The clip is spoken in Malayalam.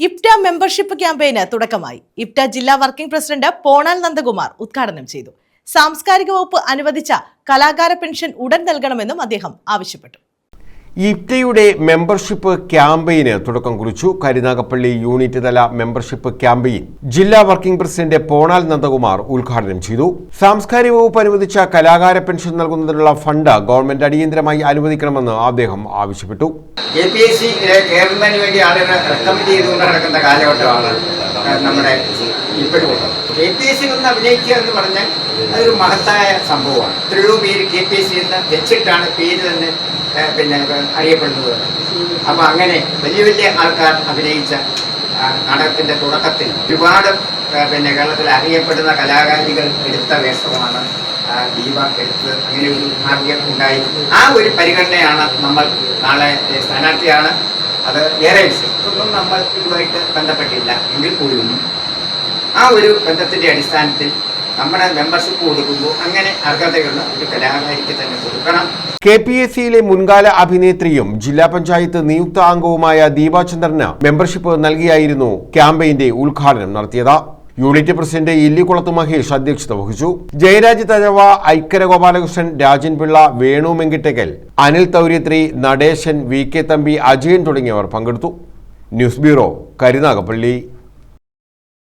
ഇഫ്റ്റ മെമ്പർഷിപ്പ് ക്യാമ്പയിന് തുടക്കമായി. ഇഫ്റ്റ ജില്ലാ വർക്കിംഗ് പ്രസിഡന്റ് പോണാൽ നന്ദകുമാർ ഉദ്ഘാടനം ചെയ്തു. സാംസ്കാരിക വകുപ്പ് അനുവദിച്ച കലാകാര പെൻഷൻ ഉടൻ നൽകണമെന്നും അദ്ദേഹം ആവശ്യപ്പെട്ടു. ഇഫ്റ്റയുടെ മെമ്പർഷിപ്പ് ക്യാമ്പയിന് തുടക്കം കുറിച്ചു. കരുനാഗപ്പള്ളി യൂണിറ്റ് തല മെമ്പർഷിപ്പ് ക്യാമ്പയിൻ ജില്ലാ വർക്കിംഗ് പ്രസിഡന്റ് പോണാൽ നന്ദകുമാർ ഉദ്ഘാടനം ചെയ്തു. സാംസ്കാരിക വകുപ്പ് അനുവദിച്ച കലാകാര പെൻഷൻ നൽകുന്നതിനുള്ള ഫണ്ട് ഗവൺമെന്റ് അടിയന്തരമായി അനുവദിക്കണമെന്ന് അദ്ദേഹം ആവശ്യപ്പെട്ടു. കേരളത്തിന് വേണ്ടി ആളുകൾ റെക്കമെൻഡ് ചെയ്തുകൊണ്ട് നടക്കുന്ന കാലഘട്ടമാണ് നമ്മുടെ ഇപ്പോഴും. KPSC ഒന്ന് അഭിനയിക്കുക എന്ന് പറഞ്ഞാൽ അതൊരു മഹത്തായ സംഭവമാണ്. എത്രയോ പേര് KPSC എന്ന് വെച്ചിട്ടാണ് പേര് തന്നെ അറിയപ്പെടുന്നത്. അപ്പോൾ അങ്ങനെ വലിയ വലിയ ആൾക്കാർ അഭിനയിച്ച നാടകത്തിൻ്റെ തുടക്കത്തിൽ ഒരുപാട് കേരളത്തിൽ അറിയപ്പെടുന്ന കലാകാരികൾ എടുത്ത വേഷമാണ് ദീപ എടുത്തത്. അങ്ങനെ ഒരു ഭാഗ്യം ഉണ്ടായി. ആ ഒരു പരിഗണനയാണ് നമ്മൾ നാളെ സ്ഥാനാർത്ഥിയാണ്. അത് ഏറെ വിഷയം നമ്മൾ ഇതുമായിട്ട് ബന്ധപ്പെട്ടില്ല എങ്കിൽ പോലും ആ ഒരു ബന്ധത്തിൻ്റെ അടിസ്ഥാനത്തിൽ നമ്മുടെ മെമ്പർഷിപ്പ് കൊടുക്കുമ്പോൾ അങ്ങനെ അർഹതയുള്ള ഒരു കലാകാരിക്ക് തന്നെ കൊടുക്കണം. KPSCയിലെ മുൻകാല അഭിനേത്രിയും ജില്ലാ പഞ്ചായത്ത് നിയുക്ത അംഗവുമായ ദീപാചന്ദ്രന് മെമ്പർഷിപ്പ് നൽകിയായിരുന്നു ക്യാമ്പയിന്റെ ഉദ്ഘാടനം നടത്തിയത്. യൂണിറ്റ് പ്രസിഡന്റ് ഇല്ലിക്കുളത്ത് മഹേഷ് അധ്യക്ഷത വഹിച്ചു. ജയരാജ് തഴവ, ഐക്കര ഗോപാലകൃഷ്ണൻ, രാജൻ പിള്ള, വേണു മെങ്കിട്ടക്കൽ, അനിൽ തൗര്യത്രി, നടേശൻ, VK തമ്പി, അജയൻ തുടങ്ങിയവർ പങ്കെടുത്തു. News bureau, Karunagappally.